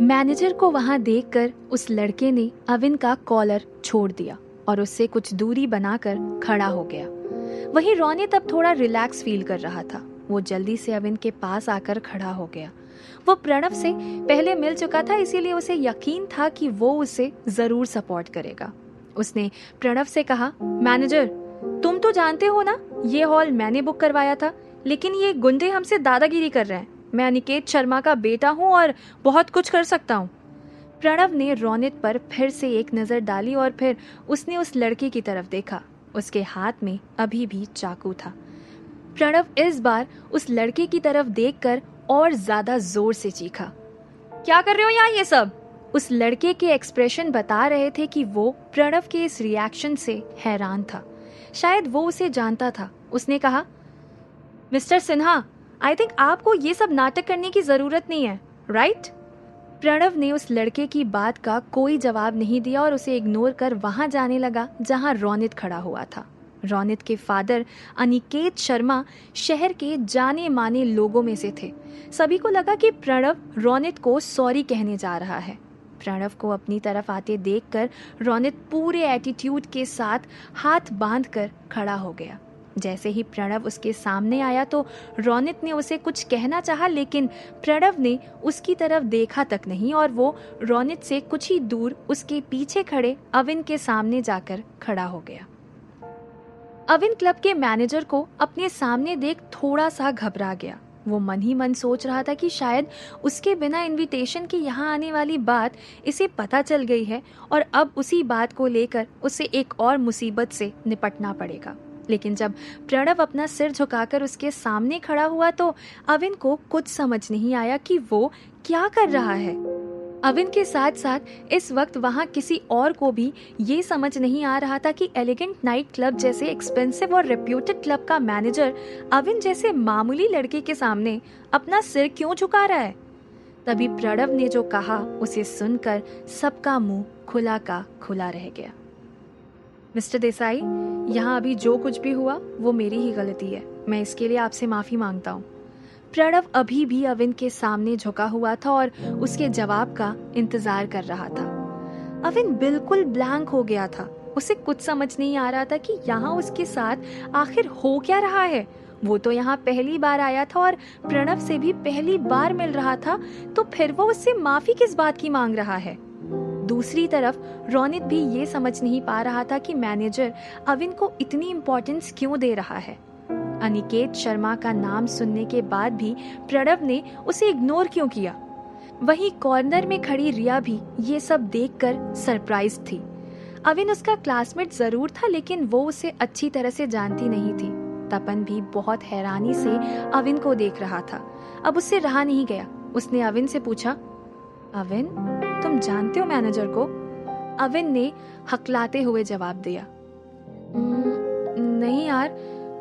Manager को वहां देखकर उस लड़के ने अविन का कॉलर छोड़ दिया और उससे कुछ दूरी बनाकर खड़ा हो गया। वहीं रोनित अब थोड़ा रिलैक्स फील कर रहा था। वो जल्दी से अविन के पास आकर खड़ा हो गया। वो प्रणव से पहले मिल चुका था, इसीलिए उसे यकीन था कि वो उसे जरूर सपोर्ट करेगा। उसने प्रणव से कहा, मैनेजर, तुम तो जानते हो ना, ये हॉल मैंने बुक करवाया था, लेकिन ये गुंडे हमसे दादागिरी कर रहे हैं। मैं अनिकेत शर्मा का बेटा हूँ और बहुत कुछ कर सकता हूँ। प्रणव ने रोनित पर फिर से एक नजर डाली और फिर उसने उस लड़के की तरफ देखा। उसके हाथ में अभी भी चाकू था। प्रणव इस बार उस लड़के की तरफ देखकर और ज्यादा जोर से चीखा, क्या कर रहे हो यहाँ ये सब? उस लड़के के एक्सप्रेशन बता रहे थे कि वो प्रणव के इस रिएक्शन से हैरान था। शायद वो उसे जानता था। उसने कहा, मिस्टर सिन्हा, आई थिंक आपको ये सब नाटक करने की जरूरत नहीं है, राइट? प्रणव ने उस लड़के की बात का कोई जवाब नहीं दिया और उसे इग्नोर कर वहां जाने लगा जहां रोनित खड़ा हुआ था। रोनित के फादर अनिकेत शर्मा शहर के जाने माने लोगों में से थे। सभी को लगा कि प्रणव रोनित को सॉरी कहने जा रहा है। प्रणव को अपनी तरफ आते देखकर रोनित पूरे एटीट्यूड के साथ हाथ बांधकर खड़ा हो गया। जैसे ही प्रणव उसके सामने आया तो रोनित ने उसे कुछ कहना चाहा, लेकिन प्रणव ने उसकी तरफ देखा तक नहीं और वो रोनित से कुछ ही दूर उसके पीछे खड़े अविन के सामने जाकर खड़ा हो गया। अविन क्लब के मैनेजर को अपने सामने देख थोड़ा सा घबरा गया। वो मन ही मन सोच रहा था कि शायद उसके बिना इनविटेशन के यहाँ आने वाली बात इसे पता चल गई है और अब उसी बात को लेकर उसे एक और मुसीबत से निपटना पड़ेगा। लेकिन जब प्रणव अपना सिर झुकाकर उसके सामने खड़ा हुआ तो अविन को कुछ समझ नहीं आया कि वो क्या कर रहा है। अविन के साथ साथ इस वक्त वहां किसी और को भी ये समझ नहीं आ रहा था कि एलिगेंट नाइट क्लब जैसे एक्सपेंसिव और रेप्यूटेड क्लब का मैनेजर अविन जैसे मामूली लड़के के सामने अपना सिर क्यों झुका रहा है। तभी प्रणव ने जो कहा उसे सुनकर सबका मुंह खुला का खुला रह गया। मिस्टर देसाई, यहाँ अभी जो कुछ भी हुआ वो मेरी ही गलती है। मैं इसके लिए आपसे माफी मांगता हूँ। प्रणव अभी भी अविन के सामने झुका हुआ था और उसके जवाब का इंतजार कर रहा था। अविन बिल्कुल ब्लैंक हो गया था। उसे कुछ समझ नहीं आ रहा था कि यहाँ उसके साथ आखिर हो क्या रहा है। वो तो यहाँ पहली बार आया था और प्रणव से भी पहली बार मिल रहा था, तो फिर वो उससे माफी किस बात की मांग रहा है। दूसरी तरफ रोनित भी ये समझ नहीं पा रहा था कि मैनेजर अविन को इतनी इम्पोर्टेंस क्यों दे रहा है। अनिकेत शर्मा का नाम सुनने के बाद भी प्रणव ने उसे इग्नोर क्यों किया। वहीं कॉर्नर में खड़ी रिया भी ये सब देखकर सरप्राइज थी। अविन उसका क्लासमेट जरूर था, लेकिन वो उसे अच्छी तरह से जानती नहीं थी। तपन भी बहुत हैरानी से अविन को देख रहा था। अब उससे रहा नहीं गया। उसने अविन से पूछा, अविन, तुम जानते हो मैनेजर को? अविन ने हकलाते हुए जवाब दिया, नहीं यार,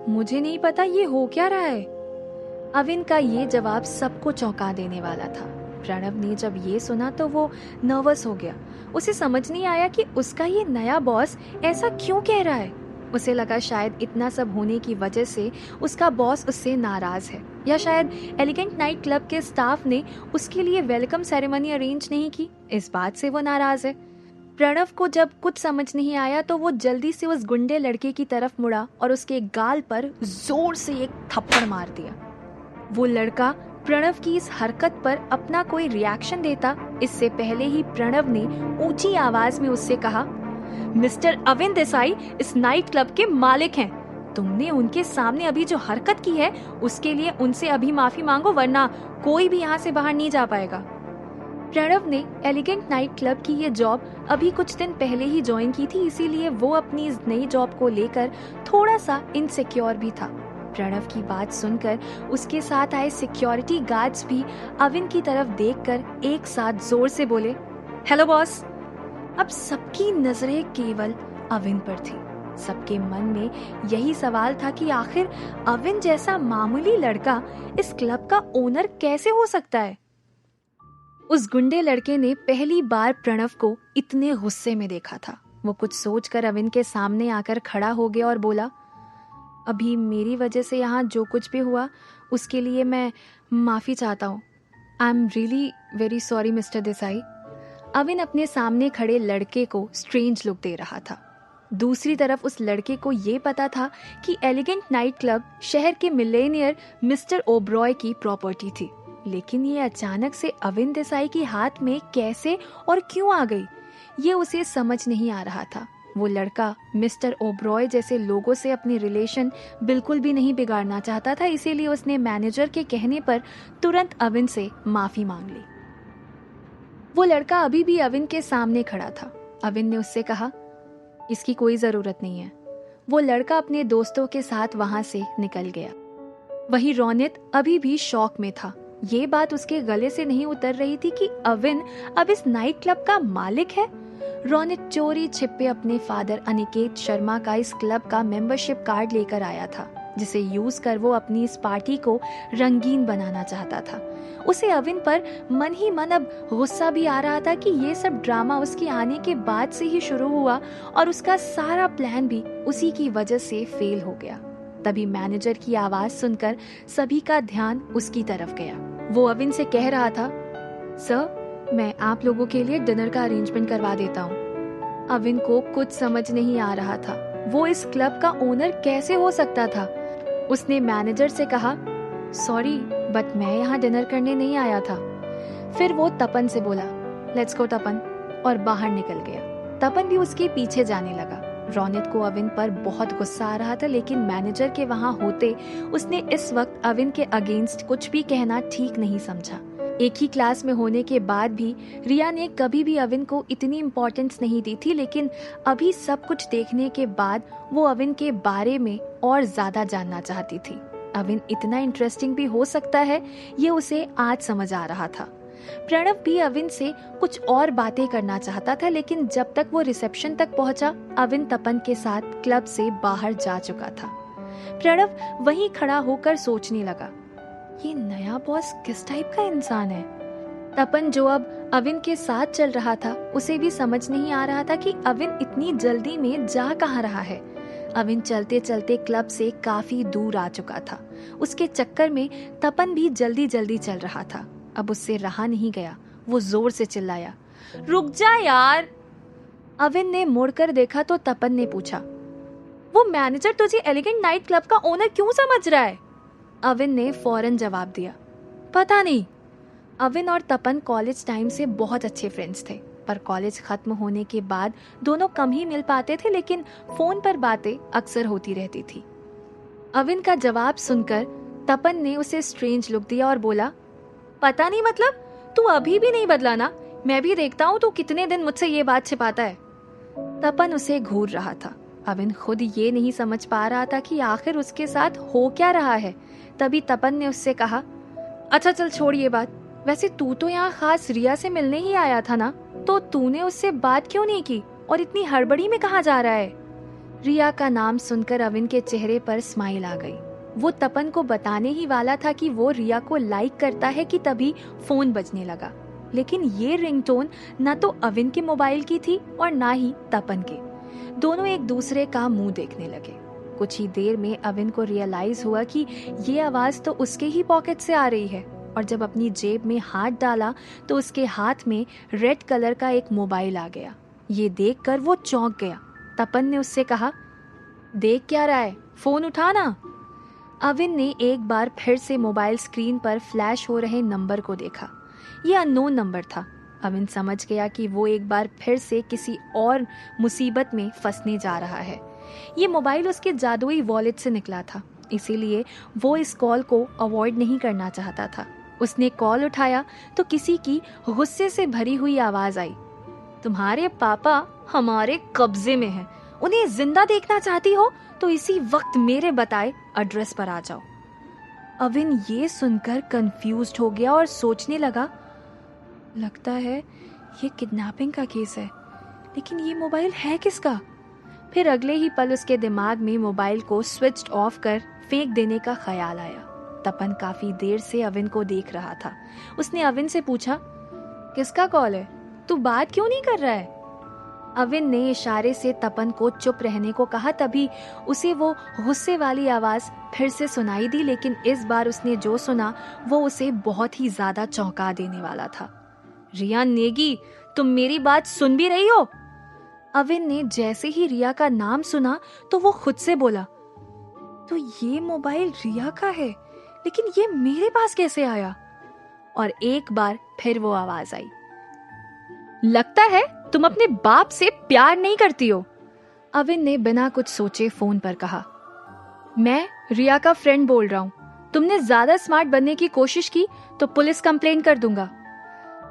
मुझे नहीं पता ये हो क्या रहा है। अविन का ये जवाब सबको चौंका देने वाला था। प्रणव ने जब ये सुना तो वो नर्वस हो गया। उसे समझ नहीं आया कि उसका ये नया बॉस ऐसा क्यों कह रहा है। उसे लगा शायद इतना सब होने की वजह से उसका बॉस उससे नाराज है, या शायद एलिगेंट नाइट क्लब के स्टाफ ने उसके लिए वेलकम सेरेमनी अरेंज नहीं की, इस बात से वो नाराज है। प्रणव को जब कुछ समझ नहीं आया तो वो जल्दी से उस गुंडे लड़के की तरफ मुड़ा और उसके गाल पर जोर से एक थप्पड़ मार दिया। वो लड़का प्रणव की इस हरकत पर अपना कोई रिएक्शन देता, इससे पहले ही प्रणव ने ऊंची आवाज में उससे कहा, मिस्टर अविन देसाई इस नाइट क्लब के मालिक हैं। तुमने उनके सामने अभी जो हरकत की है उसके लिए उनसे अभी माफी मांगो, वरना कोई भी यहाँ से बाहर नहीं जा पाएगा। प्रणव ने एलिगेंट नाइट क्लब की ये जॉब अभी कुछ दिन पहले ही ज्वाइन की थी, इसीलिए वो अपनी इस नई जॉब को लेकर थोड़ा सा इनसिक्योर भी था। प्रणव की बात सुनकर उसके साथ आए सिक्योरिटी गार्ड्स भी अविन की तरफ देखकर एक साथ जोर से बोले, हेलो बॉस। अब सबकी नजरें केवल अविन पर थी। सबके मन में यही सवाल था कि आखिर अविन जैसा मामूली लड़का इस क्लब का ओनर कैसे हो सकता है। उस गुंडे लड़के ने पहली बार प्रणव को इतने गुस्से में देखा था। वो कुछ सोचकर अविन के सामने आकर खड़ा हो गया और बोला, अभी मेरी वजह से यहाँ जो कुछ भी हुआ उसके लिए मैं माफी चाहता हूँ। I am really very sorry mister Desai. Avin अपने सामने खड़े लड़के को स्ट्रेंज लुक दे रहा था। दूसरी तरफ उस लड़के को ये पता था कि एलिगेंट नाइट क्लब शहर के मिलेनियर मिस्टर ओब्रॉय की प्रॉपर्टी थी, लेकिन ये अचानक से अविन देसाई के हाथ में कैसे और क्यों आ गई, ये उसे समझ नहीं आ रहा था। वो लड़का मिस्टर ओब्रॉय जैसे लोगों से अपने रिलेशन बिल्कुल भी नहीं बिगाड़ना चाहता था, इसीलिए उसने मैनेजर के कहने पर तुरंत अविन से माफी मांग ली। वो लड़का अभी भी अविन के सामने खड़ा था। अविन ने उससे कहा, इसकी कोई जरूरत नहीं है। वो लड़का अपने दोस्तों के साथ वहां से निकल गया। वहीं रोनित अभी भी शॉक में था। ये बात उसके गले से नहीं उतर रही थी कि अविन अब इस नाइट क्लब का मालिक है। रोनित चोरी छिपे अपने फादर अनिकेत शर्मा का इस क्लब का मेंबरशिप कार्ड लेकर आया था, जिसे यूज कर वो अपनी इस पार्टी को रंगीन बनाना चाहता था। उसे अविन पर मन ही मन अब गुस्सा भी आ रहा था कि ये सब ड्रामा उसके आने के बाद से ही शुरू हुआ और उसका सारा प्लान भी उसी की वजह से फेल हो गया। तभी मैनेजर की आवाज सुनकर सभी का ध्यान उसकी तरफ गया। वो अविन से कह रहा था, सर, मैं आप लोगों के लिए डिनर का अरेंजमेंट करवा देता हूँ। अविन को कुछ समझ नहीं आ रहा था, वो इस क्लब का ओनर कैसे हो सकता था। उसने मैनेजर से कहा, सॉरी बट मैं यहाँ डिनर करने नहीं आया था। फिर वो तपन से बोला, लेट्स गो तपन, और बाहर निकल गया। तपन भी उसके पीछे जाने लगा। रोनित को अविन पर बहुत गुस्सा आ रहा था, लेकिन मैनेजर के वहां होते उसने इस वक्त अविन के अगेंस्ट कुछ भी कहना ठीक नहीं समझा। एक ही क्लास में होने के बाद भी रिया ने कभी भी अविन को इतनी इम्पोर्टेंस नहीं दी थी, लेकिन अभी सब कुछ देखने के बाद वो अविन के बारे में और ज्यादा जानना चाहती थी। अविन इतना इंटरेस्टिंग भी हो सकता है, ये उसे आज समझ आ रहा था। प्रणव भी अविन से कुछ और बातें करना चाहता था, लेकिन जब तक वो रिसेप्शन तक पहुंचा, अविन तपन के साथ क्लब से बाहर जा चुका था। प्रणव वहीं खड़ा होकर सोचने लगा, ये नया बॉस किस टाइप का इंसान है। तपन जो अब अविन के साथ चल रहा था, उसे भी समझ नहीं आ रहा था कि अविन इतनी जल्दी में जा कहाँ रहा है। अविन चलते चलते क्लब से काफी दूर आ चुका था। उसके चक्कर में तपन भी जल्दी जल्दी चल रहा था। अब उससे रहा नहीं गया, वो जोर से चिल्लाया, रुक जा यार। अविन ने मुड़कर देखा तो तपन ने पूछा, वो मैनेजर तुझे एलिगेंट नाइट क्लब का ओनर क्यों समझ रहा है? अविन ने फौरन जवाब दिया, पता नहीं। अविन और तपन कॉलेज टाइम से बहुत अच्छे फ्रेंड्स थे, पर कॉलेज खत्म होने के बाद दोनों कम ही मिल पाते थे, लेकिन फोन पर बातें अक्सर होती रहती थी। अविन का जवाब सुनकर तपन ने उसे स्ट्रेंज लुक दिया और बोला, पता नहीं मतलब, तू अभी भी नहीं बदला ना? मैं भी देखता हूँ तू कितने दिन मुझसे ये बात छिपाता है। तपन उसे घूर रहा था। अविन खुद ये नहीं समझ पा रहा था कि आखिर उसके साथ हो क्या रहा है। तभी तपन ने उससे कहा, अच्छा चल छोड़ ये बात, वैसे तू तो यहाँ खास रिया से मिलने ही आया था ना, तो तूने उससे बात क्यों नहीं की और इतनी हड़बड़ी में कहाँ जा रहा है? रिया का नाम सुनकर अविन के चेहरे पर स्माइल आ गई। वो तपन को बताने ही वाला था कि वो रिया को लाइक करता है कि तभी फोन बजने लगा, लेकिन ये रिंगटोन न तो अविन के मोबाइल की थी और ना ही तपन के। दोनों एक दूसरे का मुंह देखने लगे। कुछ ही देर में अविन को रियलाइज हुआ कि ये आवाज तो उसके ही पॉकेट से आ रही है, और जब अपनी जेब में हाथ डाला तो उसके हाथ में रेड कलर का एक मोबाइल आ गया। ये देखकर वो चौंक गया। तपन ने उससे कहा, देख क्या रहा है, फोन उठा ना। अविन ने एक बार फिर से मोबाइल स्क्रीन पर फ्लैश हो रहे नंबर को देखा। यह अननोन नंबर था। अविन समझ गया कि वो एक बार फिर से किसी और मुसीबत में फंसने जा रहा है। ये मोबाइल उसके जादुई वॉलेट से निकला था, इसीलिए वो इस कॉल को अवॉइड नहीं करना चाहता था। उसने कॉल उठाया तो किसी की गुस्से से भरी हुई आवाज आई, तुम्हारे पापा हमारे कब्जे में हैं। उन्हें जिंदा देखना चाहती हो तो इसी वक्त मेरे बताए एड्रेस पर आ जाओ। अविन ये सुनकर कंफ्यूज्ड हो गया और सोचने लगा, लगता है ये किडनैपिंग का केस है, लेकिन ये मोबाइल है किसका? फिर अगले ही पल उसके दिमाग में मोबाइल को स्विच ऑफ कर फेंक देने का ख्याल आया। तपन काफी देर से अविन को देख रहा था। उसने अविन से पूछा, किसका कॉल है? तू बात क्यों नहीं कर रहा है? अविन ने इशारे से तपन को चुप रहने को कहा। तभी उसे वो गुस्से वाली आवाज फिर से सुनाई दी, लेकिन इस बार उसने जो सुना वो उसे बहुत ही ज्यादा चौंका देने वाला था। रिया नेगी, तुम मेरी बात सुन भी रही हो? अविन ने जैसे ही रिया का नाम सुना तो वो खुद से बोला, तो ये मोबाइल रिया का है, लेकिन ये मेरे पास कैसे आया? और एक बार फिर वो आवाज आई, लगता है तुम अपने बाप से प्यार नहीं करती हो। अविन ने बिना कुछ सोचे फोन पर कहा, मैं रिया का फ्रेंड बोल रहा हूं। तुमने ज्यादा स्मार्ट बनने की कोशिश की तो पुलिस कंप्लेन कर दूंगा।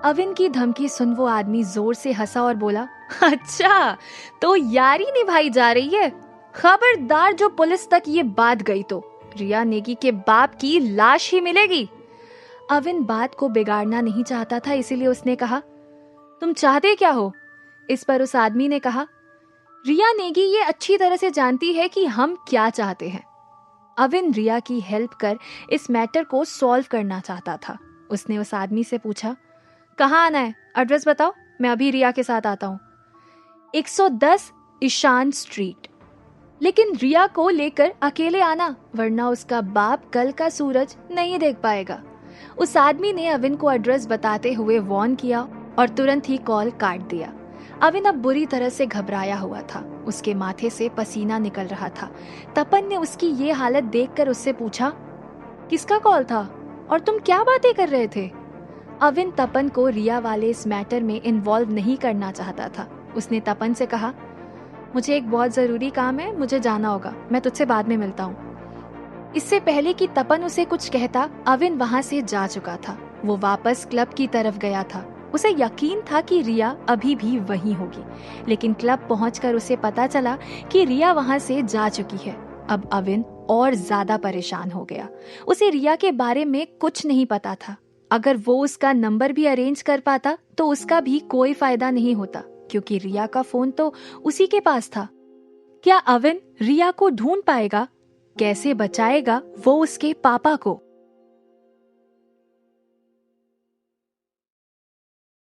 अविन की धमकी सुन वो आदमी जोर से हंसा और बोला, अच्छा तो यारी निभाई जा रही है। खबरदार जो पुलिस तक ये बात गई तो रिया नेगी के बाप की लाश ही मिलेगी। अविन बात को बिगाड़ना नहीं चाहता था, इसीलिए उसने कहा, तुम चाहते क्या हो? इस पर उस आदमी ने कहा, रिया नेगी ये अच्छी तरह से जानती है कि हम क्या चाहते हैं। अविन रिया की हेल्प कर इस मैटर को सॉल्व करना चाहता था। उसने उस आदमी से पूछा, कहाँ आना है? एड्रेस बताओ, मैं अभी रिया के साथ आता हूँ। 110 ईशान स्ट्रीट। लेकिन रिया को लेकर अकेले आना, वरना उसका बाप कल का सूरज नहीं देख पाएगा। उस आदमी ने अविन को एड्रेस बताते हुए वार्न किया और तुरंत ही कॉल काट दिया। अविन अब बुरी तरह से घबराया हुआ था। उसके माथे से पसीना निकल रहा था। तपन ने उसकी ये हालत देखकर उससे पूछा, किसका कॉल था और तुम क्या बातें कर रहे थे? अविन तपन को रिया वाले इस मैटर में इन्वॉल्व नहीं करना चाहता था। उसने तपन से कहा, मुझे एक बहुत जरूरी काम है, मुझे जाना होगा, मैं तुझसे बाद में मिलता हूँ। इससे पहले कि तपन उसे कुछ कहता, अविन वहां से जा चुका था। वो वापस क्लब की तरफ गया था। उसे यकीन था कि रिया अभी भी वहीं होगी, लेकिन क्लब पहुंचकर उसे पता चला कि रिया वहां से जा चुकी है। अब अविन और ज्यादा परेशान हो गया। उसे रिया के बारे में कुछ नहीं पता था। अगर वो उसका नंबर भी अरेंज कर पाता तो उसका भी कोई फायदा नहीं होता, क्योंकि रिया का फोन तो उसी के पास था। क्या अविन रिया को ढूंढ पाएगा? कैसे बचाएगा वो उसके पापा को?